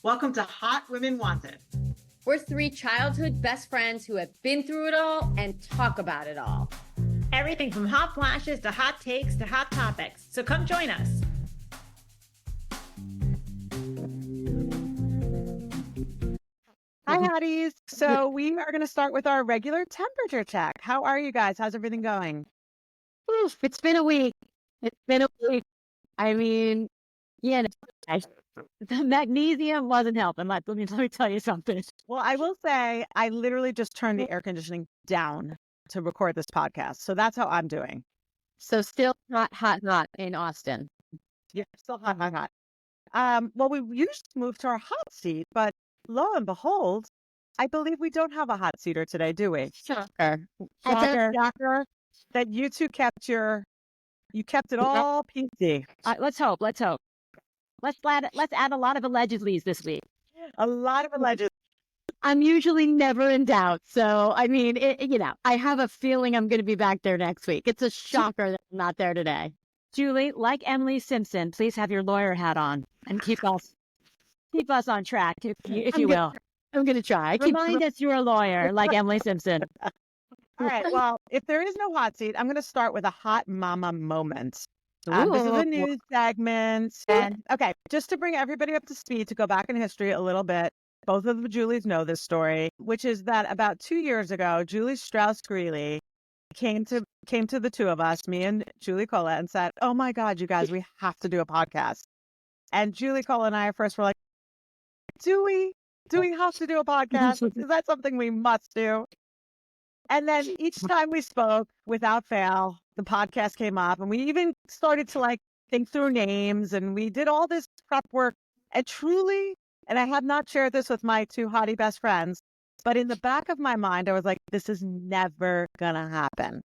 Welcome to Hot Women Wanted. We're three childhood best friends who have been through it all and talk about it all. Everything from hot flashes to hot takes to hot topics. So come join us. Hi, hotties. So we are going to start with our regular temperature check. How are you guys? How's everything going? Oof, it's been a week. I mean, yeah, the magnesium wasn't helping. Let me tell you something. Well, I will say I literally just turned the air conditioning down to record this podcast. So that's how I'm doing. So still hot in Austin. Yeah, still hot. Well, we used to move to our hot seat, but lo and behold, I believe we don't have a hot seater today, do we? Shocker. Shocker that you two kept it all PC. Let's hope. Let's add a lot of allegedlys this week. A lot of alleged. I'm usually never in doubt. So, I mean, I have a feeling I'm going to be back there next week. It's a shocker that I'm not there today. Julie, like Emily Simpson, please have your lawyer hat on and keep us on track, if you will. I'm going to try. Remind us you're a lawyer, like Emily Simpson. All right. Well, if there is no hot seat, I'm going to start with a hot mama moment. This is a news segment. And okay, just to bring everybody up to speed, to go back in history a little bit, both of the Julies know this story, which is that about 2 years ago, Juli Strauss Greeley came to the two of us, me and Juli Cola, and said, "Oh my God, you guys, we have to do a podcast." And Juli Cola and I at first were like, Do we have to do a podcast? Is that something we must do? And then each time we spoke, without fail, the podcast came up, and we even started to think through names, and we did all this prep work. And truly, and I have not shared this with my two hottie best friends, but in the back of my mind, I was like, this is never gonna happen.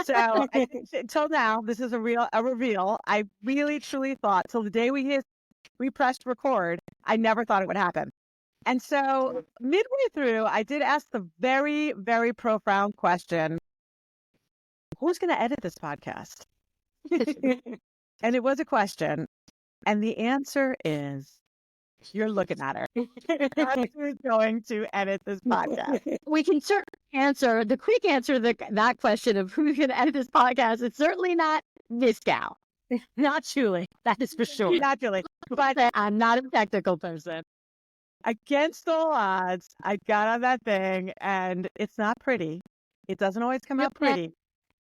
So I think until now, this is a reveal. I really truly thought till the day we pressed record, I never thought it would happen. And so midway through, I did ask the very, very profound question, who's going to edit this podcast? And it was a question. And the answer is, you're looking at her. That's who's going to edit this podcast. We can certainly answer the quick answer to that question of who's going to edit this podcast. It's certainly not this gal. Not Julie. That is for sure. Not Julie. But I'm not a technical person. Against all odds, I got on that thing, and it's not pretty. It doesn't always come out pretty.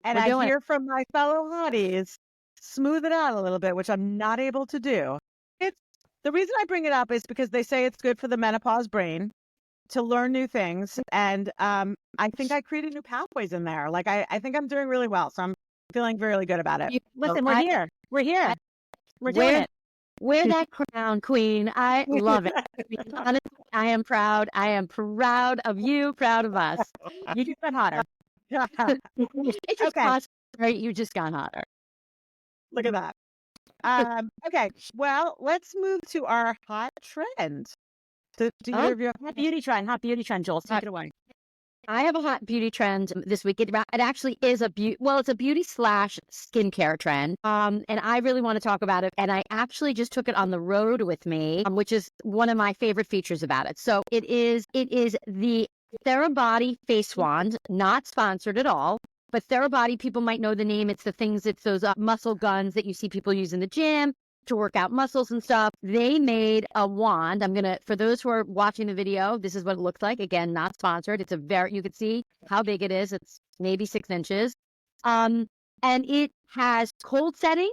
And I hear from my fellow hotties, smooth it out a little bit, which I'm not able to do. The reason I bring it up is because they say it's good for the menopause brain to learn new things. And I think I created new pathways in there. I think I'm doing really well. So I'm feeling really good about it. Listen, we're here. We're here. We're doing it. Wear that crown, queen. I love it. Honestly, I am proud. I am proud of you, proud of us. You just got hotter. It's just possible, right? You just got hotter. Look at that. Okay, well, let's move to our hot trend. Hot beauty trend, Joel. Take it away. I have a hot beauty trend this week. It actually is it's a beauty / skincare trend. And I really want to talk about it. And I actually just took it on the road with me, which is one of my favorite features about it. So it is the Therabody Face Wand, not sponsored at all. But Therabody, people might know the name. It's those muscle guns that you see people use in the gym to work out muscles and stuff. They made a wand. For those who are watching the video, this is what it looks like. Again, not sponsored. You can see how big it is. It's maybe 6 inches. And it has cold settings,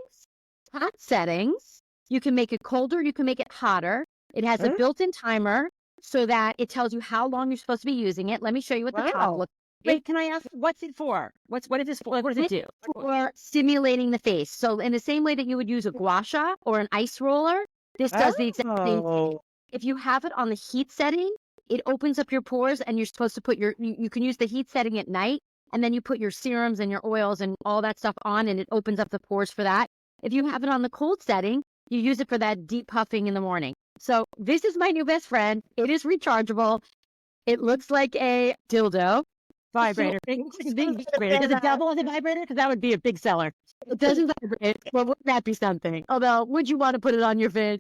hot settings. You can make it colder. You can make it hotter. It has a built-in timer so that it tells you how long you're supposed to be using it. Let me show you what the top looks like. Wait, can I ask, what's it for? What is this for? What does it do? For stimulating the face. So in the same way that you would use a gua sha or an ice roller, this does the exact same thing. If you have it on the heat setting, it opens up your pores, and you're supposed to put you can use the heat setting at night, and then you put your serums and your oils and all that stuff on, and it opens up the pores for that. If you have it on the cold setting, you use it for that deep puffing in the morning. So this is my new best friend. It is rechargeable. It looks like a dildo. Vibrator. Big vibrator. Does it double as a vibrator? Because that would be a big seller. It doesn't vibrate. Well, wouldn't that be something? Although, would you want to put it on your face?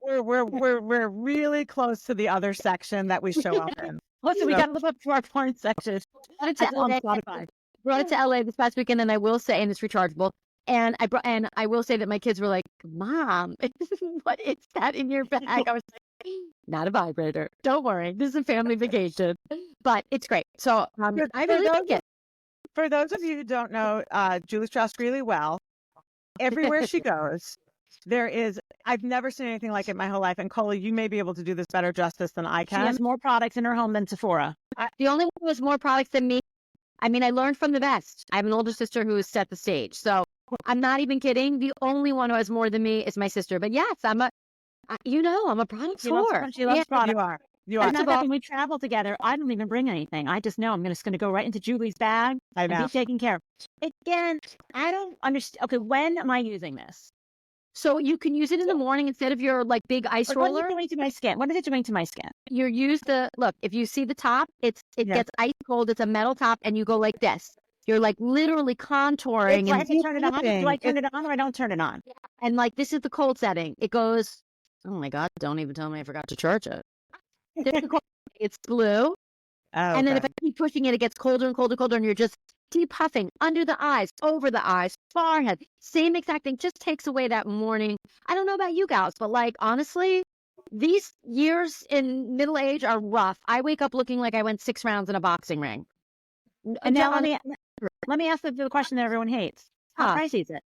we're really close to the other section that we show up in. Listen, we So- got to live up to our porn section. Brought it I to told LA. Spotify. Brought it to LA this past weekend, and I will say, and it's rechargeable. And I will say that my kids were like, "Mom, what is that in your bag?" I was like, "Not a vibrator. Don't worry. This is a family vacation, but it's great." So For- I for really those like it. For those of you who don't know Julie Strauss Greeley well, everywhere she goes, I've never seen anything like it in my whole life. And Cola, you may be able to do this better justice than I She can. has more products in her home than Sephora. The only one who has more products than me. I mean, I learned from the best. I have an older sister who has set the stage. So I'm not even kidding. The only one who has more than me is my sister. But yes, I'm a product She loves, whore. she loves Yeah. products. You are. You As are. a matter of fact, when we travel together, I don't even bring anything. I just know I'm just going to go right into Julie's bag I and know. be taken care of. Again, I don't understand. Okay, when am I using this? So you can use it in the morning instead of your like big ice Like, what is roller. it doing to my skin? What is it doing to my skin? You use the look. If you see the top, it Yeah. gets ice cold. It's a metal top, and you go like this. You're like literally contouring, Do I and have to turn it on? dipping. Do I turn it on or I don't turn it on? this is the cold setting. It goes. Oh my God! Don't even tell me I forgot to charge it. This is the cold- It's blue, and then if I keep pushing it, it gets colder and colder and colder, and you're just deep puffing under the eyes, over the eyes, forehead. Same exact thing. Just takes away that morning. I don't know about you guys, but like honestly, these years in middle age are rough. I wake up looking like I went 6 rounds in a boxing ring. And now let me ask the question that everyone hates. How Huh. pricey is it?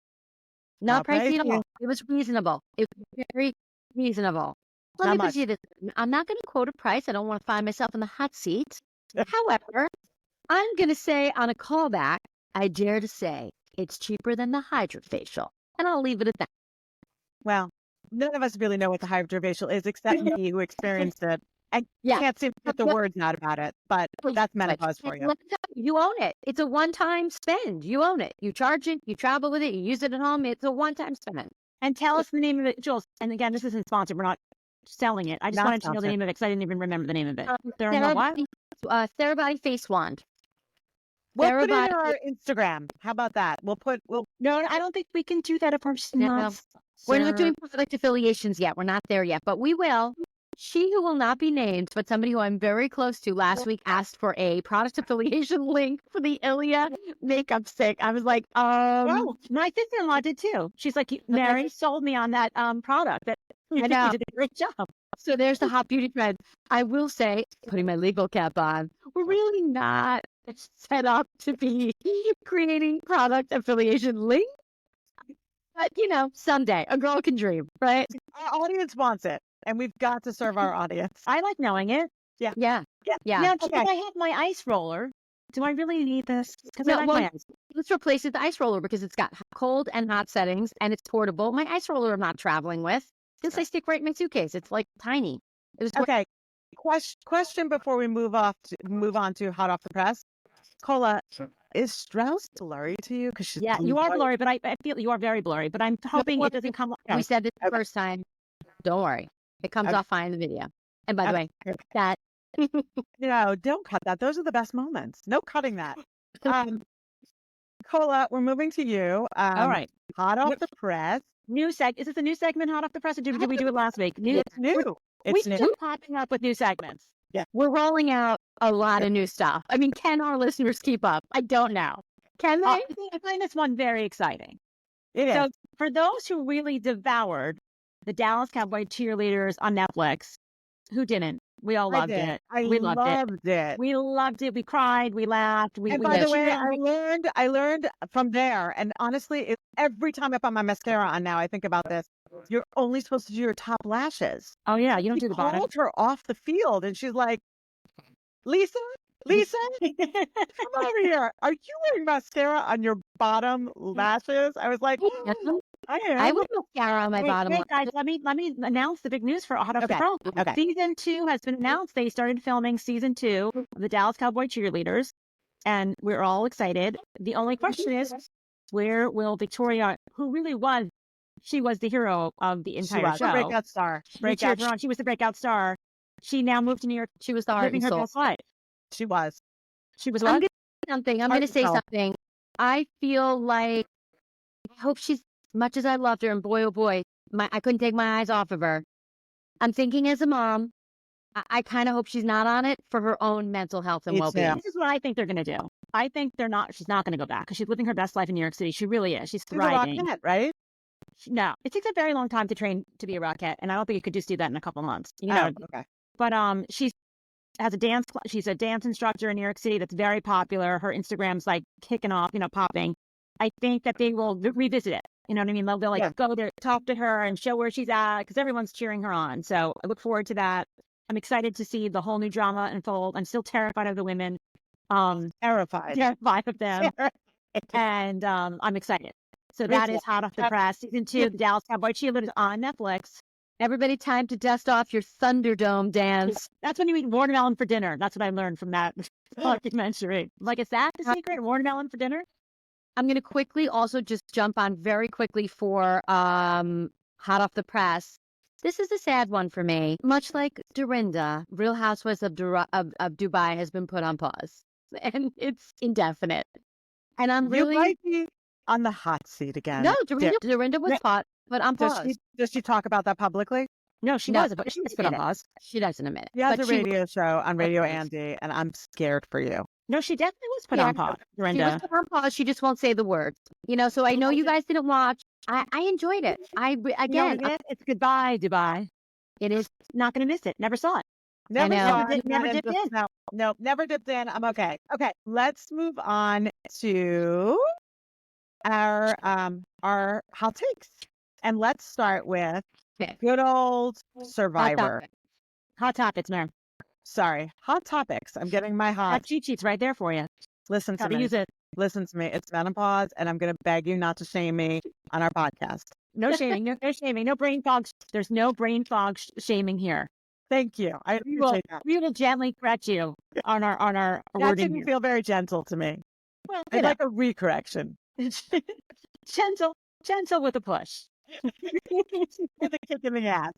Not How pricey at pricey? all. It was reasonable. It was very reasonable. Let How me put much? you this. I'm not going to quote a price. I don't want to find myself in the hot seat. However, I'm going to say on a callback, I dare to say it's cheaper than the hydrofacial. And I'll leave it at that. Well, none of us really know what the hydrofacial is except me who experienced it. I Yeah. can't seem to get the But- words out about it, but that's menopause for And you. let me tell you, you own it. It's a one-time spend. You own it. You charge it. You travel with it. You use it at home. It's a one-time spend. And tell us the name of it, Jules. And again, this isn't sponsored. We're not selling it. I just Not wanted to know the sponsored. name of it because I didn't even remember the name of it. There are no what? Therabody Face Wand. We'll put it in Therabody- our Instagram. How about that? We'll No, I don't think we can do that if we're No. not. We're not doing product affiliations yet. We're not there yet, but we will. She who will not be named, but somebody who I'm very close to last week asked for a product affiliation link for the Ilia makeup stick. I was like, Oh, my sister-in-law did too. She's like, Mary sold me on that product. That you know. did a great job. So there's the hot beauty trend. I will say, putting my legal cap on, we're really not set up to be creating product affiliation links. But, someday a girl can dream, right? Our audience wants it, and we've got to serve our audience. I like knowing it. Yeah. Now, Okay. if I have my ice roller, do I really need this? Because No, I like well, my ice. Let's replace it with the ice roller because it's got cold and hot settings and it's portable. My ice roller I'm not traveling with. This I stick right in my suitcase. It's like tiny. It was Okay. Question before we move on to hot off the press. Cola, is Strauss blurry to you? Because Yeah, you are blurry, but I feel you are very blurry. But I'm hoping it doesn't come. We said this the Okay. first time. Don't worry. It comes Okay. off fine in the video. And by the way, Okay. that No, don't cut that. Those are the best moments. No cutting that. Cola, we're moving to you. All right, Hot off the press. new Is this a new segment, hot off the press, or did we do it last week? New. It's new. We It's new. keep popping up with new segments. we're rolling out a lot of new stuff. I mean, can our listeners keep up? I don't know. Can they? I find this one very exciting. It is. So, for those who really devoured the Dallas Cowboy Cheerleaders on Netflix, who didn't? We all loved did. it. I We loved it. loved it. We loved it. We cried. We laughed. We And we by the way, cheered. I learned from there. And honestly, every time I put my mascara on now, I think about this. You're only supposed to do your top lashes. Oh yeah, you don't She do the bottom. called her off the field, and she's like, Lisa, come over here. Are you wearing mascara on your bottom lashes? I was like, I am. I would mascara on my Wait, bottom. wait, guys, let me announce the big news for Hot Off the Okay. Press. Okay. Season 2 has been announced. They started filming season 2 of the Dallas Cowboy Cheerleaders, and we're all excited. The only question is, where will Victoria, who really was, she was the hero of the She entire was a show. breakout star. We cheered her on. She was the breakout star. She now moved to New York, She was the heart living and her soul. best life. She was. She was I'm what? gonna say something. I'm Heart going to and say soul. something. I feel like I hope she's, as much as I loved her, and boy, oh boy, I couldn't take my eyes off of her. I'm thinking as a mom, I kind of hope she's not on it for her own mental health and Me well-being. too. This is what I think they're going to do. I think she's not going to go back because she's living her best life in New York City. She really is. She's She's a thriving. rockette, right? No, it takes a very long time to train to be a rockette. And I don't think you could just do that in a couple of months. You know, Okay. but she's has a dance. She's a dance instructor in New York City that's very popular. Her Instagram's like kicking off, popping. I think that they will revisit it. You know what I mean? They'll like go there, talk to her, and show where she's at because everyone's cheering her on. So I look forward to that. I'm excited to see the whole new drama unfold. I'm still terrified of the women. Terrified of them, and I'm excited. So that is hot off the press. Season 2, the Dallas Cowboy Cheerleaders on Netflix. Everybody, time to dust off your Thunderdome dance. That's when you eat watermelon for dinner. That's what I learned from that documentary. Like, is that the secret? Watermelon for dinner? I'm going to quickly also just jump on very quickly for hot off the press. This is a sad one for me. Much like Dorinda, Real Housewives of Dubai has been put on pause. And it's indefinite. And I'm really... You might be on the hot seat again. No, Dorinda was put on pause. Does she talk about that publicly? No, she was, but she was put on pause. She doesn't admit it. She has a radio show on Radio Andy, and I'm scared for you. No, she definitely was put on pause, Dorinda. She was put on pause. She just won't say the words. So I know you guys didn't watch. I enjoyed it. It's goodbye, Dubai. It is. Not going to miss it. Never saw it. Never dipped in. No, never dipped in. I'm okay. Okay, let's move on to our hot takes, and let's start with good old Survivor. Hot topics, man. Sorry, hot topics. I'm getting my hot. That cheat sheet's right there for you. Listen to How to me. use it. Listen to me. It's menopause, and I'm going to beg you not to shame me on our podcast. No shaming. No shaming. No brain fog. There's no brain fog shaming here. Thank you. I appreciate that. We will gently correct you on our That wording didn't here. feel very gentle to me. Well, I'd like a recorrection. gentle with a push. With a kick in the ass.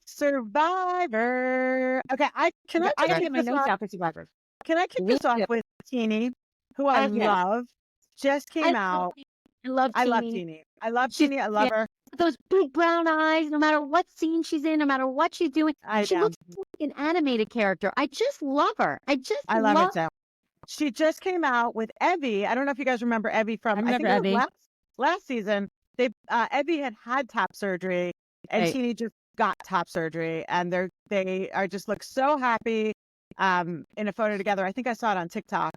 Survivor. Okay, can I get my notes out for Survivor. Can I kick this off with Teeny, who I love? Just came out. I love Teeny. I love Teeny. I love her. Those big brown eyes, no matter what scene she's in, no matter what she's doing, she looks like an animated character. I just love her. I love it too. She just came out with Evie. I don't know if you guys remember Evie from I think Evie. Last season. Evie had top surgery, and Teeny just got top surgery, and they just look so happy in a photo together. I think I saw it on TikTok.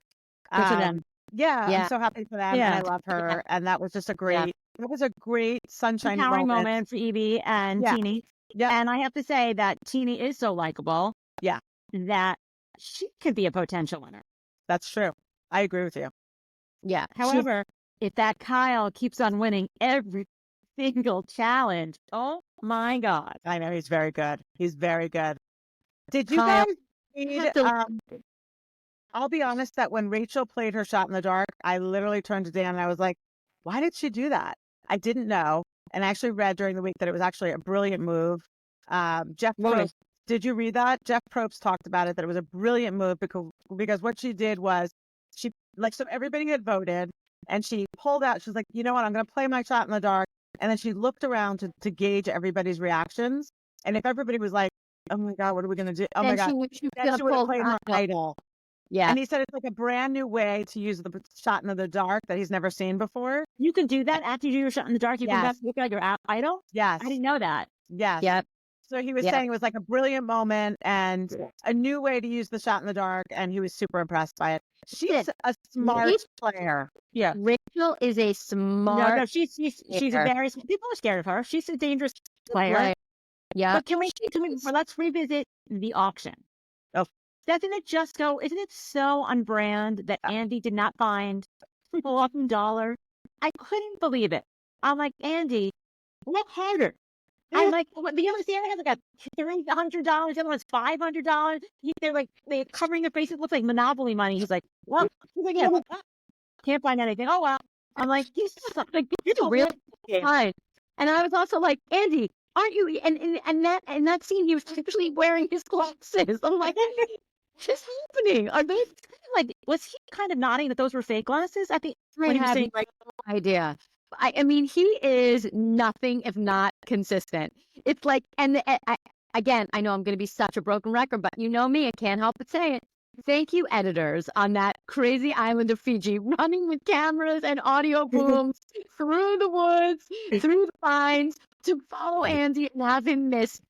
Good for them. Yeah, I'm so happy for them, and I love her, and that was just a great sunshine moment for Evie and Teeny. Yeah, and I have to say that Teeny is so likable. Yeah, that she could be a potential winner. That's true. I agree with you. Yeah. However, if that Kyle keeps on winning every single challenge, oh my God! I know he's very good. He's very good. Did you guys read? I'll be honest that when Rachel played her shot in the dark, I literally turned to Dan and I was like, why did she do that? I didn't know. And I actually read during the week that it was actually a brilliant move. Jeff Probst, did you read that? Jeff Probst talked about it, that it was a brilliant move because what she did was so everybody had voted and she pulled out, she's like, you know what, I'm going to play my shot in the dark. And then she looked around to gauge everybody's reactions. And if everybody was like, oh my God, what are we going to do? Oh my God. She would have played her idol. Yeah. And he said it's like a brand new way to use the shot in the dark that he's never seen before. You can do that after you do your shot in the dark. You can look like your idol. Yes. I didn't know that. Yes. Yep. So he was saying it was like a brilliant moment and a new way to use the shot in the dark. And he was super impressed by it. She's a smart player. Yeah. Rachel is a smart. No, she's a very, people are scared of her. She's a dangerous player. Yeah. But let's revisit the auction. Oh. Isn't it so on brand that Andy did not find $11? I couldn't believe it. I'm like, Andy, look harder. I'm like, the other stand has like a $300, the other one's $500. They're covering their faces. It looks like Monopoly money. He's like, what? He's like, yeah, can't find anything. Oh, well. I'm like, it's a real fine. And I was also like, Andy, aren't you? And that scene, he was actually wearing his glasses. I'm like, what's happening? Are those was he kind of nodding that those were fake glasses? I think I have no idea. I mean, he is nothing if not consistent. It's like, and again, I know I'm going to be such a broken record, but you know me, I can't help but say it. Thank you, editors, on that crazy island of Fiji, running with cameras and audio booms through the woods, through the pines, to follow Andy and have him miss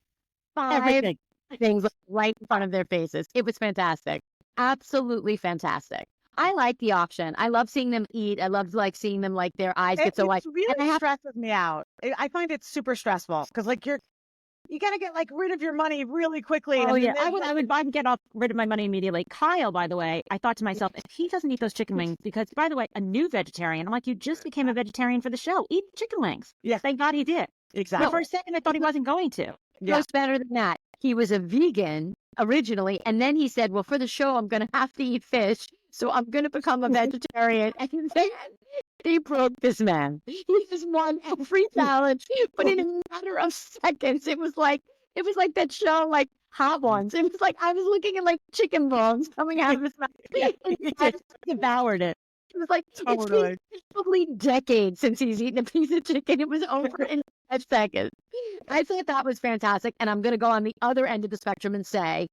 5 Everything. things right in front of their faces. It was fantastic. Absolutely fantastic. I like the auction. I love seeing them eat. I love seeing them their eyes get so wide. It really And I have- stresses me out. I find it super stressful because you got to get rid of your money really quickly. Oh and yeah, then I would get rid of my money immediately. Kyle, by the way, I thought to myself, if he doesn't eat those chicken wings, because by the way, a new vegetarian. I'm like, you just became a vegetarian for the show. Eat chicken wings. Yeah. Thank God he did. Exactly. For a second, I thought he wasn't going to. Yeah. goes better than that. He was a vegan originally, and then he said, well, for the show, I'm going to have to eat fish, so I'm going to become a vegetarian. And then they broke this man. He just won every challenge, but in a matter of seconds, it was like that show, Hot Ones. It was like I was looking at chicken bones coming out of his mouth. I devoured it. It was like Totally. it's been probably decades since he's eaten a piece of chicken. It was over in 5 seconds. I thought that was fantastic, and I'm going to go on the other end of the spectrum and say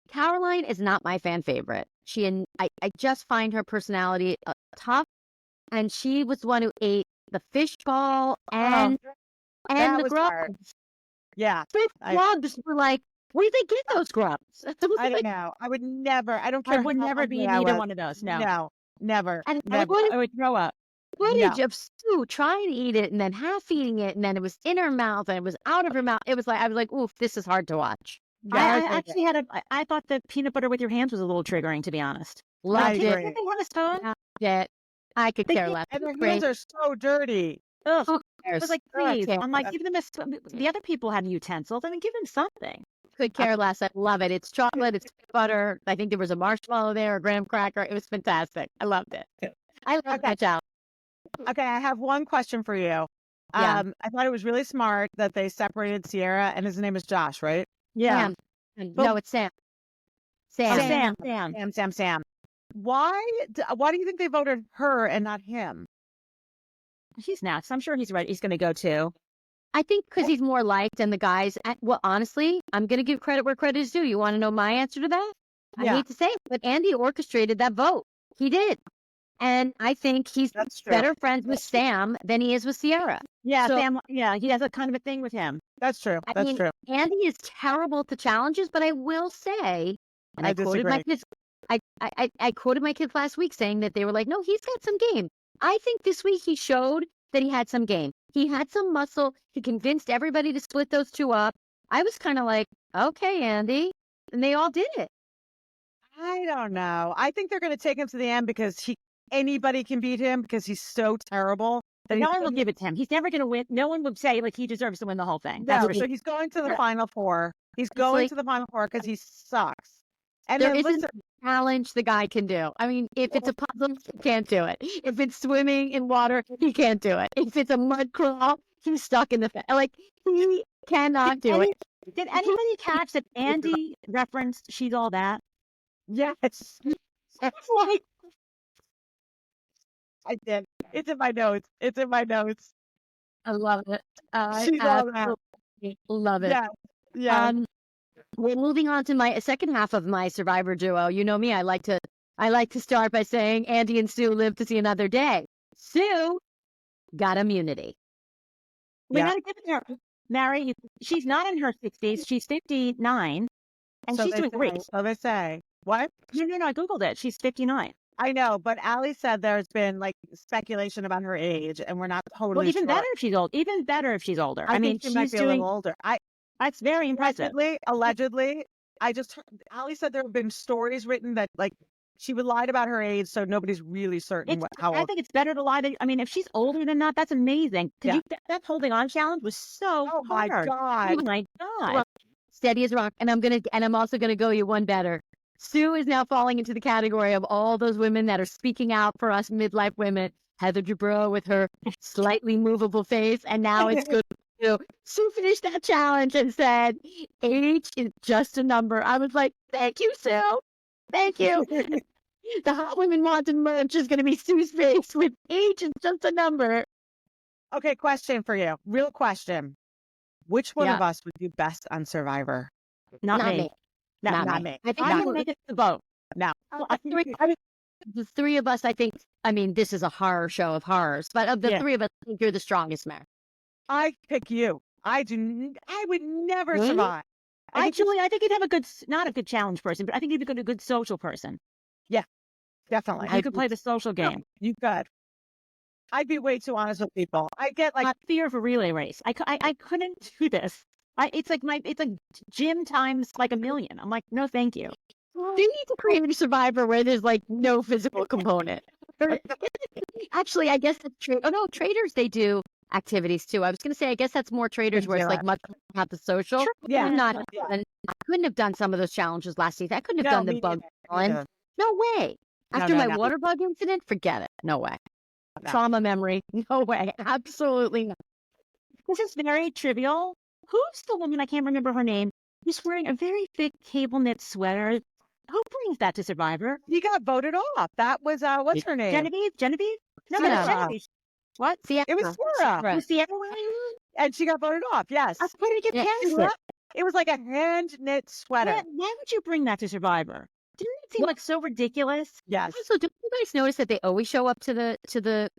Caroline is not my fan favorite. I just find her personality tough, and she was the one who ate the fish ball and that the was grubs. hard. Yeah. Grubs were like, where did they get those grubs? I don't know. I would never. I don't care. I would how never be ugly I either was. one of those. No. No. Never. And Never. I would throw up. footage of Sue trying to eat it and then half eating it, and then it was in her mouth and it was out of her mouth. It was I was like, oof, this is hard to watch. I actually I thought the peanut butter with your hands was a little triggering, to be honest. Loved agree. it. They want a spoon? Loved it. I could care less. And their hands are so dirty. Ugh. Who I cares? was like, Ugh, please. can't I'm like, care. give them a spoon. The other people had utensils. I mean, give them something. Could care less. I love it. It's chocolate. It's butter. I think there was a marshmallow there, a graham cracker. It was fantastic. I loved it. I loved that challenge. Okay, I have one question for you. Yeah. I thought it was really smart that they separated Sierra, and his name is Josh, right? Sam. No, it's Sam. Sam. Sam. Why do you think they voted her and not him? He's next. I'm sure he's ready. He's going to go too. I think because he's more liked and the guys. Well, honestly, I'm going to give credit where credit is due. You want to know my answer to that? Yeah. I hate to say it, but Andy orchestrated that vote. He did. And I think he's That's true. better friends with Sam than he is with Sierra. Yeah, So- Sam. Yeah, he has a kind of a thing with him. That's true. I That's mean, true. Andy is terrible at the challenges, but I will say, and I I quoted my disagree. kids. I quoted my kids last week saying that they were like, no, he's got some game. I think this week he showed that he had some game. He had some muscle. He convinced everybody to split those two up. I was kind of like, okay, Andy. And they all did it. I don't know. I think they're going to take him to the end because anybody can beat him because he's so terrible. But no one will give it to him. He's never going to win. No one would say he deserves to win the whole thing. That's No, for so sure. he's going to the final four. He's going like- to the final four because he sucks. And There then isn't listen, a challenge the guy can do. I mean, if it's a puzzle, he can't do it. If it's swimming in water, he can't do it. If it's a mud crawl, he's stuck in the he cannot do it. Did anybody catch that Andy referenced She's All That? yes, It's like, I did. It's in my notes. It's in my notes. I love it. She's all that. Absolutely love it. Yeah, yeah. We're moving on to my second half of my Survivor duo. You know me. I like to start by saying Andy and Sue live to see another day. Sue got immunity. We Yeah. got to give it to her. Mary, she's not in her 60s. She's 59. And So she's they doing say- great. So they say. What? No. I Googled it. She's 59. I know, but Allie said there's been speculation about her age, and we're not totally Well, even sure. better if she's old. Even better if she's older. I mean, think she might she's be a doing. little older. That's very impressive. Allegedly, I just heard, Allie said there have been stories written that she would lied about her age, so nobody's really certain how I old. think it's better to lie. I mean, if she's older than that, that's amazing. Because that holding on challenge was so Oh my hard. God. Oh my God. Well, steady as rock. And I'm also gonna go you one better. Sue is now falling into the category of all those women that are speaking out for us midlife women. Heather Dubrow with her slightly movable face, and now it's good. Sue finished that challenge and said, age is just a number. I was like, thank you, Sue. Thank you. The Hot Women Wanted merch is going to be Sue's face with age is just a number. Okay, question for you. Real question. Which one of Yeah. us would do best on Survivor? Not Not me. me. Not me. I think I'm we gonna would- make it to the vote. No. the three of us, I think, I mean, this is a horror show of horrors, but of the Yeah. three of us, I think you're the strongest, Mare. I pick you. I would never Really? survive. I think Actually, I think you'd have a good, not a good challenge person, but I think you'd be a good social person. definitely. You could play the social game. You could. I'd be way too honest with people. I get like, Not fear of a relay race. I couldn't do this. It's like gym times like a million. I'm like, no, thank you. You need to create a Survivor where there's like no physical component. Actually, I guess that's true. Oh no, traders, they do activities too. I was going to say, I guess that's more traders where it's like much about the social. yeah. I'm not. Yeah. I couldn't have done some of those challenges last season. I couldn't have No, done the me bug neither. challenge. No way. No, After no, my no. water bug incident, forget it. No way. No. Trauma memory. No way. Absolutely not. This is very trivial. Who's the woman? I can't remember her name. Who's wearing a very thick cable knit sweater. Who brings that to Survivor? He got voted off. That was what's her name? Genevieve? No, Sarah. that's Genevieve. What? Sierra. It was Sarah. Right. Was Sierra wearing it? And she got voted off. Yes. That's why did it get Yeah. She canceled? left. It was like a hand knit sweater. Why would you bring that to Survivor? Didn't it seem like so ridiculous? Yes. Also, do you guys notice that they always show up to the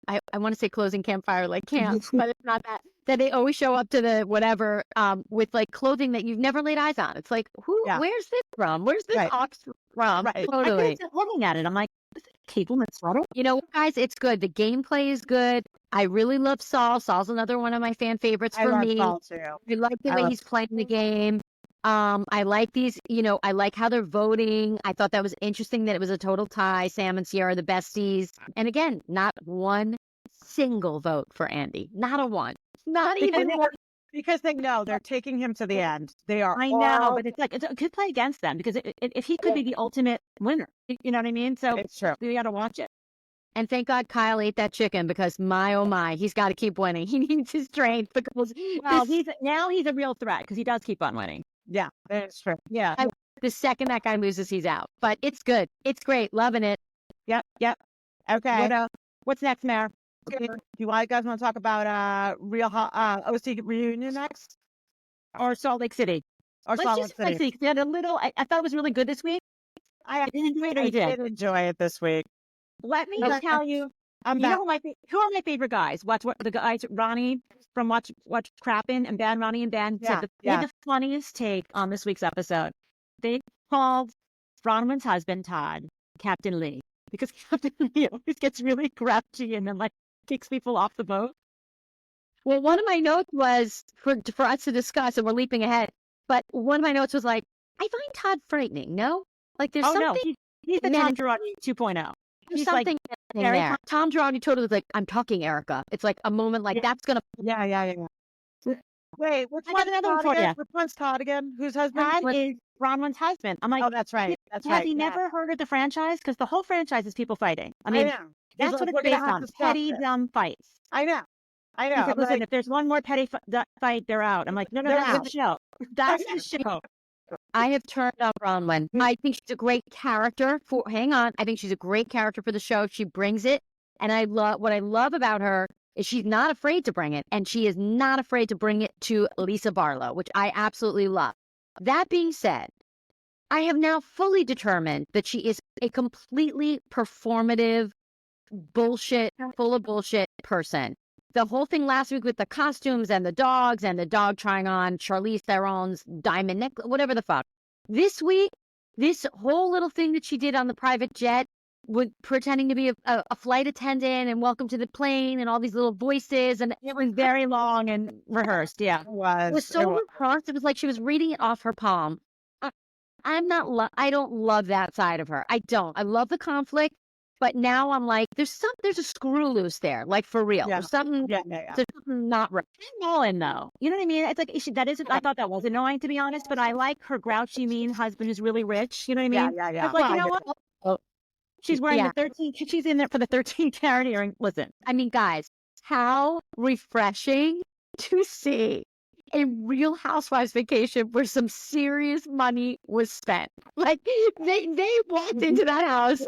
I want to say closing campfire like camps, but it's not that. That they always show up to the whatever with like clothing that you've never laid eyes on. It's like, Yeah. where's this from? Where's this Right. ox from? Right. I Totally. kept looking at it. I'm like, is it a cable knit sweater? You know, guys, it's good. The gameplay is good. I really love Saul. Saul's another one of my fan favorites I for love me. Saul too. I like the I way love he's playing the game. I like these, I like how they're voting. I thought that was interesting that it was a total tie. Sam and Sierra, the besties. And again, not one single vote for Andy. Not a one. Not even one. Because they know they're taking him to the end. They are. I know, but it's like, it's a good play against them because if he could be the ultimate winner, you know what I mean? So It's true. we got to watch it. And thank God Kyle ate that chicken because my, oh my, he's got to keep winning. He needs his strength because Well, this- he's a real threat because he does keep on winning. Yeah, that's true. Yeah. the second that guy loses, he's out. But it's good. It's great. Loving it. Yep. Okay. What's next, Mayor? Do you guys want to talk about OC reunion next? Or Salt Lake City? Or Let's Salt just Lake City? see. I thought it was really good this week. I didn't enjoy it or I you did? did enjoy it this week. Let me Okay. just tell you. I'm You back. know who are my favorite guys? What the guys Ronnie from Watch Crappin' and Ben, Ronnie and Ben Yeah, said they had the funniest take on this week's episode. They called Bronwyn's husband Todd Captain Lee because Captain Lee always gets really grouchy and then like kicks people off the boat. Well, one of my notes was for us to discuss, and we're leaping ahead. But one of my notes was like, I find Todd frightening. No, like there's No, something. he's the Man- Tom Girardi 2.0. There's He's like something very there. Tom Girardi totally was like, I'm talking, Erica. It's like a moment like that's gonna. Yeah. Wait, which I got one's another one Todd for again? ya. Which one's Todd again? Whose husband? Todd is Bronwyn's husband. I'm like, Oh, that's right. That's has right. he yeah. never heard of the franchise? Because the whole franchise is people fighting. I mean, know. that's He's what like, it's "We're gonna based have on. to stop Petty, this." dumb fights. I know. He said, I'm listen, like, if there's one more petty fight, they're out. I'm like, no, They're that's out. the show. That's the show. I have turned on Bronwyn. I think she's a great character for. Hang on, I think she's a great character for the show. She brings it, and what I love about her is she's not afraid to bring it, and she is not afraid to bring it to Lisa Barlow, which I absolutely love. That being said, I have now fully determined that she is a completely performative, full of bullshit person. The whole thing last week with the costumes and the dogs and the dog trying on Charlize Theron's diamond necklace, whatever the fuck. This week, this whole little thing that she did on the private jet with pretending to be a flight attendant and welcome to the plane and all these little voices. And It was very long and rehearsed. Yeah. it was. it was so rehearsed. It was like she was reading it off her palm. I don't love that side of her. I don't. I love the conflict. But now I'm like, there's a screw loose there, like for real. Yeah. There's something, Yeah. there's something not right. I'm all in though. You know what I mean? It's like I thought that was annoying to be honest, but I like her grouchy, mean husband who's really rich. You know what I mean? Yeah. It's like, you know Well, what? She's wearing Yeah. the 13. She's in there for the 13 carat earring. Listen, I mean, guys, how refreshing to see a Real Housewives vacation where some serious money was spent. Like they walked into that house,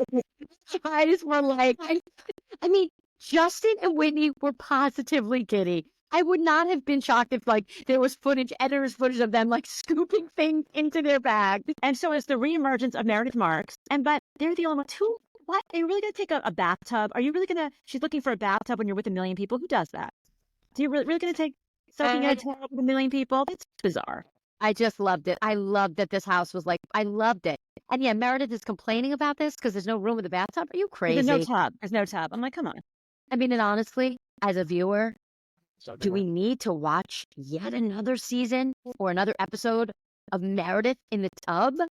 guys were like, I mean, Justin and Whitney were positively giddy. I would not have been shocked if like there was editor's footage of them like scooping things into their bag. And so it's the reemergence of Meredith Marks. But they're the only ones who, what? Are you really going to take a bathtub? Are you really going to, she's looking for a bathtub when you're with a million people? Who does that? Do you really going to take soaking in a tub with a million people? It's bizarre. I just loved it. I loved that this house was like, I loved it. And yeah, Meredith is complaining about this because there's no room in the bathtub. Are you crazy? There's no tub. There's no tub. I'm like, come on. I mean, and honestly, as a viewer, do we need to watch yet another season or another episode of Meredith in the tub? No.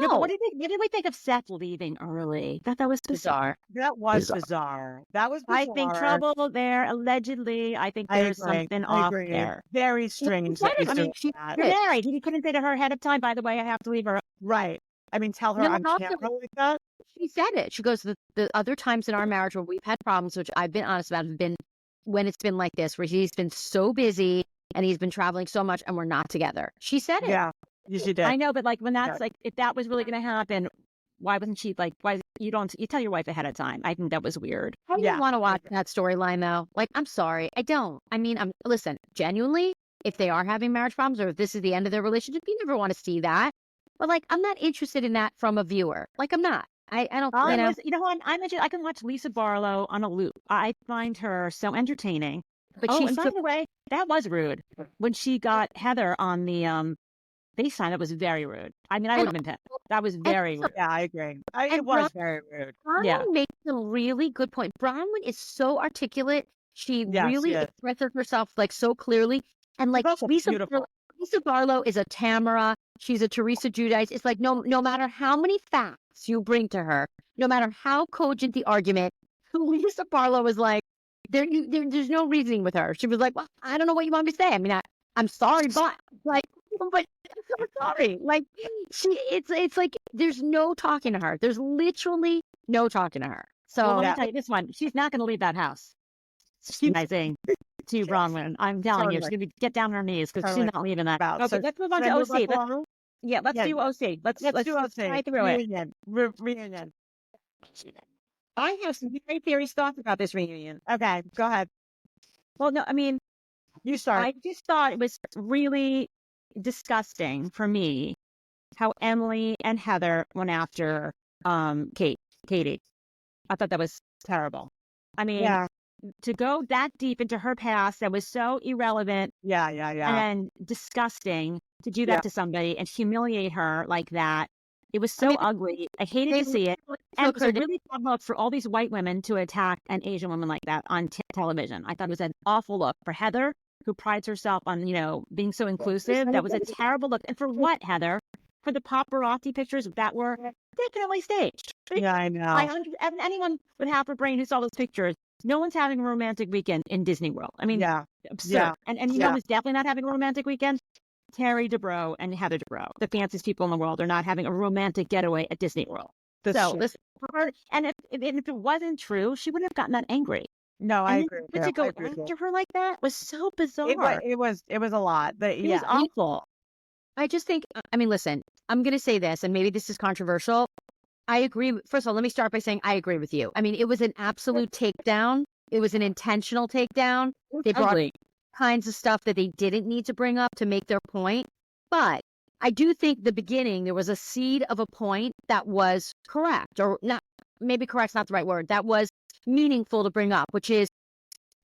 Yeah, but what did we think of Seth leaving early? That was bizarre. That was bizarre. That was bizarre. I think trouble there, allegedly. I think there's something off there. Very strange. I mean, she's married. He couldn't say to her ahead of time, by the way, I have to leave her. Right. I mean, tell her on camera like that. She said it. She goes, the other times in our marriage where we've had problems, which I've been honest about, have been when it's been like this, where he's been so busy and he's been traveling so much and we're not together. She said it. Yeah, she did. I know, but like when that's like, if that was really going to happen, why wasn't she like, you tell your wife ahead of time? I think that was weird. How do you want to watch that storyline though? Like, I'm sorry. I don't. I mean, listen, genuinely, if they are having marriage problems or if this is the end of their relationship, you never want to see that. But like, I'm not interested in that from a viewer. Like, I'm not. I don't, you know what? I can watch Lisa Barlow on a loop. I find her so entertaining. But and by the way, that was rude. When she got Heather on the FaceTime, that was very rude. I mean, I would have been pissed. That was very rude. Yeah, I agree. It was very rude. Bronwyn makes a really good point. Bronwyn is so articulate. She really expresses herself like so clearly. And like Lisa Barlow is a Tamara. She's a Teresa Giudice. It's like no matter how many facts you bring to her, no matter how cogent the argument, Lisa Barlow is like, there's no reasoning with her. She was like, well, I don't know what you want me to say. I mean, I'm sorry, but like, but I'm so sorry. Like, it's like there's no talking to her. There's literally no talking to her. So let me tell you this one. She's not going to leave that house. She's amazing. To Bronwyn, I'm telling you, she's going to get down on her knees because she's not leaving that house. Okay, let's move on to OC. Let's do OC. Let's do OC. Try through it. Reunion. I have some very serious thoughts about this reunion. Okay, go ahead. Well, no, I mean, you start. I just thought it was really disgusting for me how Emily and Heather went after Katie. I thought that was terrible. I mean, to go that deep into her past that was so irrelevant and disgusting, to do that to somebody and humiliate her like that. It was so ugly. I hated to see it. And it was a really tough look for all these white women to attack an Asian woman like that on television. I thought it was an awful look for Heather, who prides herself on, being so inclusive. That was a terrible look. And for what, Heather? For the paparazzi pictures that were definitely staged. Yeah, I know. Anyone with half a brain who saw those pictures, no one's having a romantic weekend in Disney World. I mean, absurd. Yeah. And you know who's definitely not having a romantic weekend? Terry Dubrow and Heather Dubrow, the fanciest people in the world, are not having a romantic getaway at Disney World. This part, and if it wasn't true, she wouldn't have gotten that angry. No, I agree. But to go after her like that was so bizarre. It was a lot. But it was awful. I just think, I mean, listen, I'm going to say this, and maybe this is controversial. I agree. First of all, let me start by saying I agree with you. I mean, it was an absolute takedown. It was an intentional takedown. They brought kinds of stuff that they didn't need to bring up to make their point. But I do think the beginning, there was a seed of a point that was correct, or not, maybe correct's not the right word, that was meaningful to bring up, which is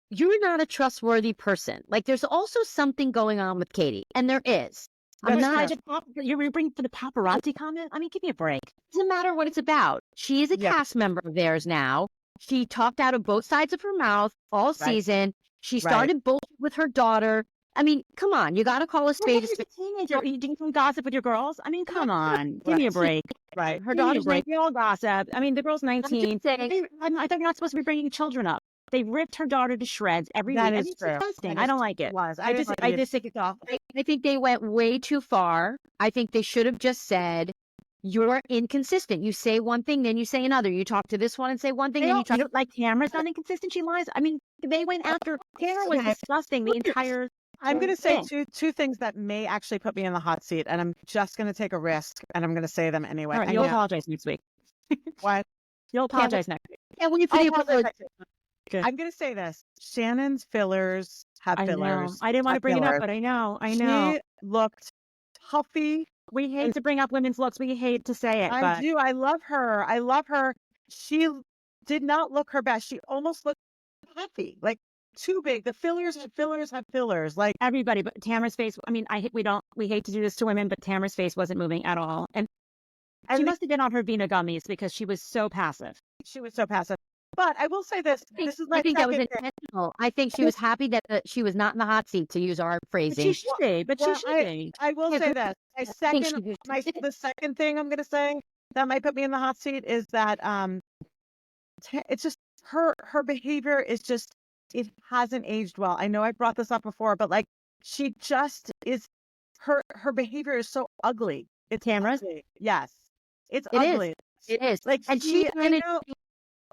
you're not a trustworthy person. Like, there's also something going on with Katie, and there is. You're bringing for the paparazzi comment? I mean, give me a break. Doesn't matter what it's about. She is a cast member of theirs now. She talked out of both sides of her mouth all season. She started bullshit with her daughter. I mean, come on. You got to call a spade a spade. Teenager. You didn't gossip with your girls? I mean, come on. Give me a break. Right. Her daughter's 19. All gossip. I mean, the girl's 19. I thought you're not supposed to be bringing children up. They ripped her daughter to shreds every week. That is true. Disgusting. I don't like it. I just think it's awful. I think they went way too far. I think they should have just said, you're inconsistent. You say one thing, then you say another. You talk to this one and say one thing, then you talk to... Like, Tamara's not inconsistent. She lies. I mean, they went after... Tamara was disgusting the entire... I'm going to say two things that may actually put me in the hot seat, and I'm just going to take a risk, and I'm going to say them anyway. All right, you'll apologize next week. What? You'll apologize next week. Yeah, when you finish Good. I'm gonna say this. Shannon's fillers have I know. fillers. I didn't want to have bring it up, fillers. but I know. She looked puffy. We hate to bring up women's looks. We hate to say it, I but do. I love her. I love her. She did not look her best. She almost looked puffy, like too big. The fillers have fillers have fillers. Like everybody, but Tamara's face. I mean, we hate to do this to women, but Tamara's face wasn't moving at all, and she must have been on her Vina gummies because she was so passive. she was so passive. But I will say this. This is my I think that was second thing. intentional. I think she was happy that she was not in the hot seat, to use our But she phrasing. should be. But Well, she should be. I will Yeah, say but this. I think she was- The second thing I'm going to say that might put me in the hot seat is that it's just her behavior is just, it hasn't aged well. I know I brought this up before, but like she just is, her behavior is so ugly. It's Tamara's? ugly. Yes, it's It is. ugly. It is. Like And she, she I know.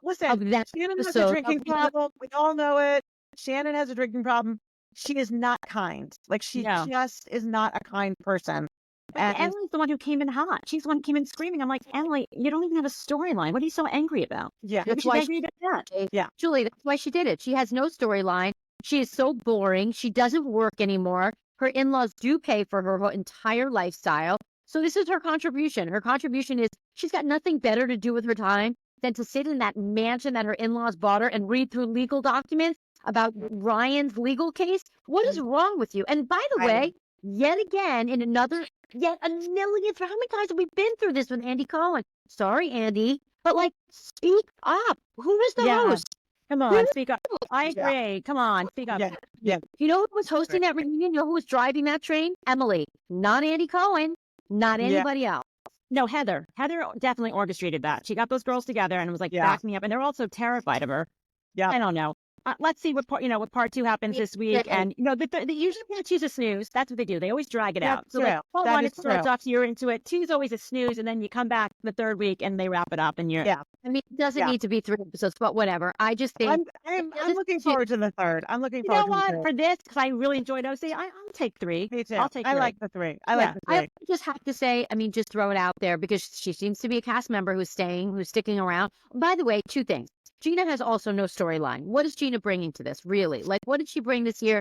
Listen, of that Shannon has a episode drinking of- problem. We all know it. Shannon has a drinking problem. She is not kind. Like she No. just is not a kind person. But And Emily's the one who came in hot. She's the one who came in screaming. I'm like, Emily, you don't even have a storyline. What are you so angry about? yeah, That's She's why angry about that. Yeah. Julie, that's why she did it. She has no storyline. She is so boring. She doesn't work anymore. Her in-laws do pay for her entire lifestyle. So this is her contribution. Her contribution is she's got nothing better to do with her time than to sit in that mansion that her in-laws bought her and read through legal documents about Ryan's legal case. What is wrong with you? And by the I way, yet again, yet a millionth, how many times have we been through this with Andy Cohen? Sorry, Andy, but like, speak up. Who is the Yeah. host? Come on, speak up. I Yeah. agree. Come on, speak up. yeah. You know who was hosting that reunion? You know who was driving that train? Emily, not Andy Cohen, not Yeah. anybody else. No, Heather. Heather definitely orchestrated that. She got those girls together and was like, Yeah. back me up. And they're also terrified of her. Yeah. I don't know. Let's see what part two happens this week. Yeah. And the usually part two's a snooze. That's what they do. They always drag it out. That's So like, true. part That one, is it starts true. off, so you're into it. Two's always a snooze, and then you come back the third week and they wrap it up, and you're Yeah. I mean, it doesn't Yeah. need to be 3 episodes, but whatever. I just think I'm just- looking forward to the third. I'm looking You know forward to the what? third. For this, because I really enjoyed OC, I'll take three. Me too. I'll take I three. like the three. I Yeah. like the three. I just have to say, I mean, just throw it out there because she seems to be a cast member who's sticking around. By the way, 2 things. Gina has also no storyline. What is Gina bringing to this, really? Like, what did she bring this year?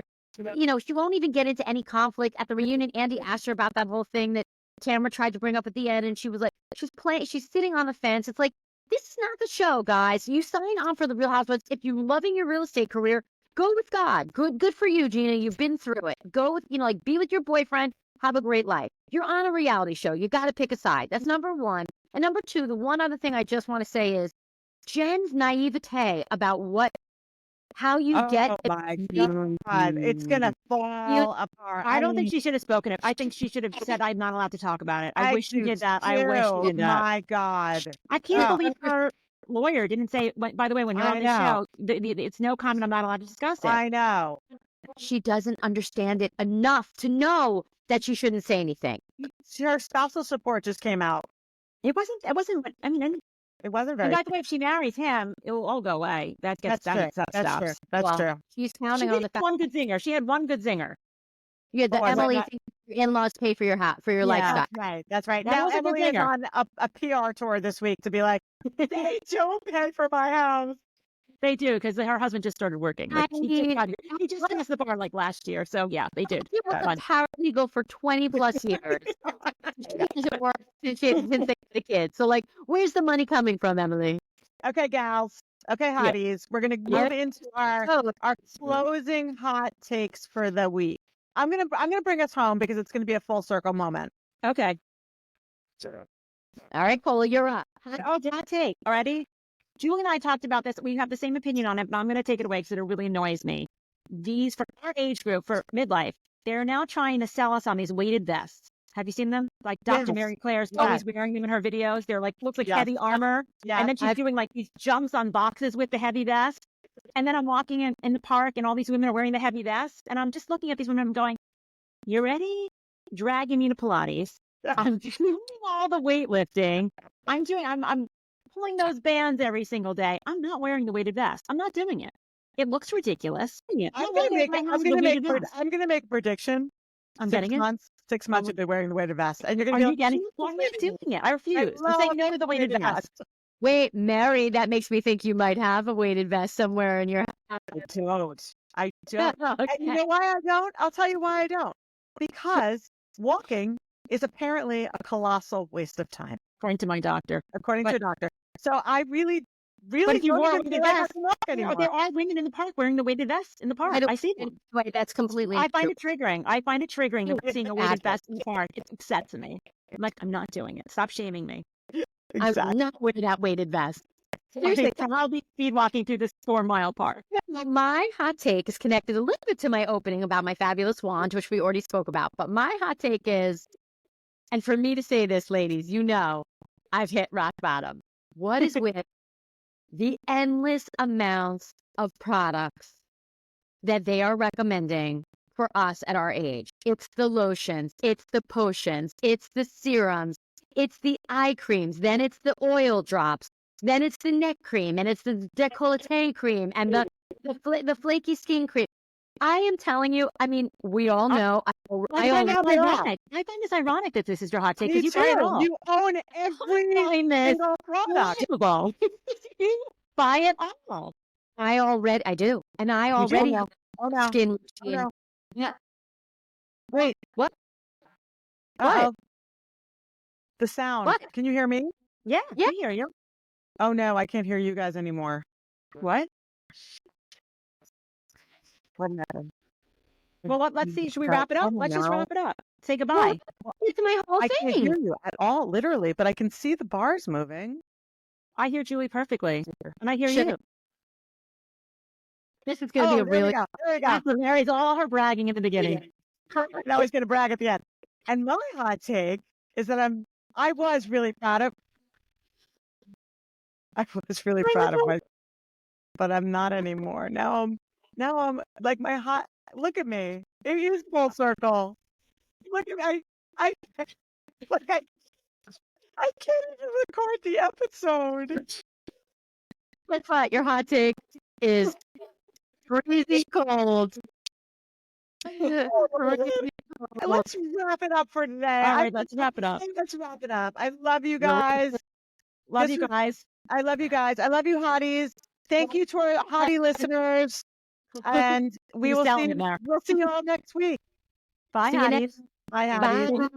You know, she won't even get into any conflict. At the reunion, Andy asked her about that whole thing that Tamara tried to bring up at the end, and she was like, she's sitting on the fence. It's like, this is not the show, guys. You sign on for the Real Housewives. If you're loving your real estate career, go with God. Good for you, Gina. You've been through it. Go with, like, be with your boyfriend. Have a great life. You're on a reality show. You got to pick a side. That's number 1. And number 2, the one other thing I just want to say is Jen's naivete about how you get. Oh my God. It's going to fall apart. I don't think she should have spoken it. I think she should have said, I'm not allowed to talk about it. I wish she do did that. I wish too. she did that. My God. I can't Oh. believe her lawyer didn't say, by the way, when you're I on the know. show, it's no comment. I'm not allowed to discuss it. I know. She doesn't understand it enough to know that she shouldn't say anything. Her spousal support just came out. It wasn't, I mean, It wasn't and very. by the way, if she marries him, it will all go away. That gets That's true. that That's stops. true. That's Well, true. She's She counting on did the fact. one good zinger. She had one good zinger. Yeah, the Oh, I like Emily that. thinks your in-laws pay for your Yeah. lifestyle. That's right. That's right. That Now was a good Emily is zinger. on a PR tour this week to be like, they don't pay for my house. They do, because her husband just started working. Like, I he just passed the bar like last year. So yeah, they did. She was a Fun. paralegal for 20 plus years. She hasn't worked since they had a kid. So, like, where's the money coming from, Emily? Okay, gals. Okay, hotties. We're gonna move into our Oh, closing hot takes for the week. I'm gonna bring us home because it's gonna be a full circle moment. Okay. all right, Cola, you're up. Oh, hot take. Already? Julie and I talked about this. We have the same opinion on it, but I'm going to take it away because it really annoys me. These, for our age group, for midlife, they're now trying to sell us on these weighted vests. Have you seen them? Like Dr. Yes. Mary Claire's Yes. always wearing them in her videos. They're like, looks like Yes. heavy armor. Yeah. And then she's doing like these jumps on boxes with the heavy vest. And then I'm walking in the park and all these women are wearing the heavy vests. And I'm just looking at these women and going, you ready? Dragging me to Pilates. I'm doing all the weightlifting. I'm pulling those bands every single day. I'm not wearing the weighted vest. I'm not doing it. It looks ridiculous. I'm gonna make a prediction. I'm getting it. 6 months you'll be wearing the weighted vest, and you're gonna Are be you like, getting it? Why am I doing it? I refuse. I'm saying no to the weighted vest. Wait, Mary, that makes me think you might have a weighted vest somewhere in your house. I don't. I don't. And you Okay. know why I don't? I'll tell you why I don't. Because walking is apparently a colossal waste of time, According to my doctor. according to a doctor. So I really if you don't wore a even weighted feel like I vest, can walk anymore. There are women in the park wearing the weighted vest in the park. I see them. Wait, that's completely. I find true. it triggering. I find it triggering of seeing a weighted Exactly. vest in the park. It upsets me. I'm like, I'm not doing it. Stop shaming me. Exactly. I'm not wearing that weighted vest. Seriously, I'll be speed walking through this 4-mile park. Well, my hot take is connected a little bit to my opening about my fabulous wand, which we already spoke about. But my hot take is, and for me to say this, ladies, you know, I've hit rock bottom. What is with the endless amounts of products that they are recommending for us at our age? It's the lotions, it's the potions, it's the serums, it's the eye creams, then it's the oil drops, then it's the neck cream, and it's the décolleté cream, and the flaky skin cream. I am telling you, I mean, we all know. I find already this ironic that this is your hot take Me because you buy it too. all. You own every Find this single product. unbelievable. You buy it all. I do, and I already have Oh no. skin Oh routine. no. Yeah. Wait. What? Uh-oh. The sound. What? Can you hear me? Yeah, Yeah. I hear you. Oh no, I can't hear you guys anymore. What? What happened? Well, let's see. Should we wrap it up? Let's just wrap it up. Say Well, goodbye. it's my whole I can't thing. hear you at all, literally, but I can see the bars moving. I hear Julie perfectly, and I hear Should you. it- This is going to be a there we really. go. There we go. That's what Mary's all her bragging in the beginning. Now he's going to brag at the end. And my hot take is that I was really proud of my, but I'm not anymore. Now I'm like look at me. It is full circle. Look at me. I can't even record the episode. Guess what? Your hot take is freezing cold. Freezing cold. Let's wrap it up for today. All right, let's wrap it up. Let's wrap it up. I love you guys. Love This you was- guys. I love you guys. I love you, hotties. Thank you to our hottie listeners. And we You're will selling see. it, Mary. We'll see you all next week. Bye, See you hotties. Bye, hotties. Bye.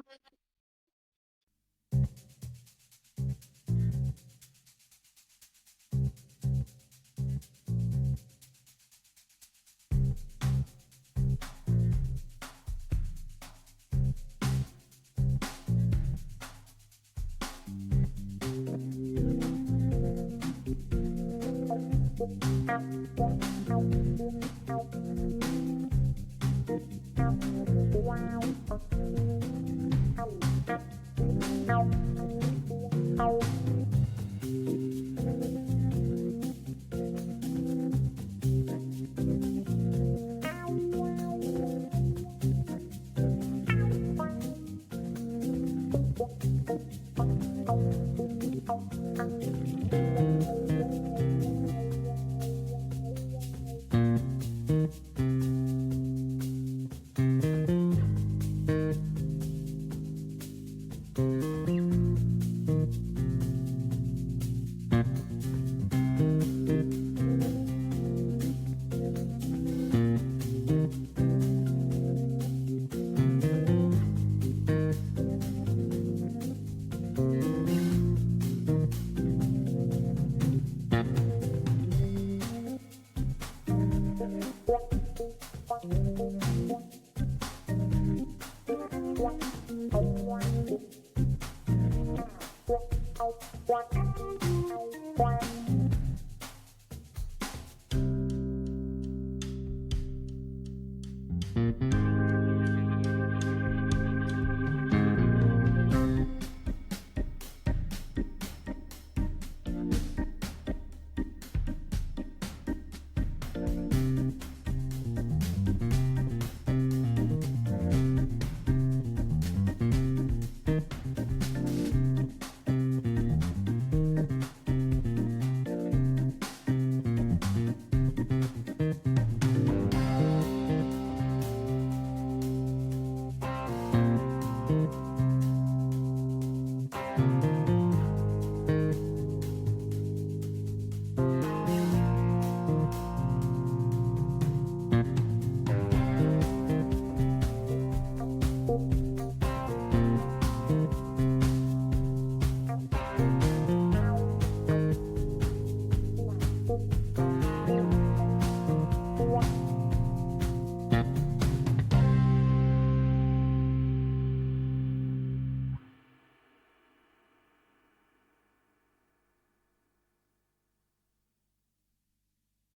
Thank you.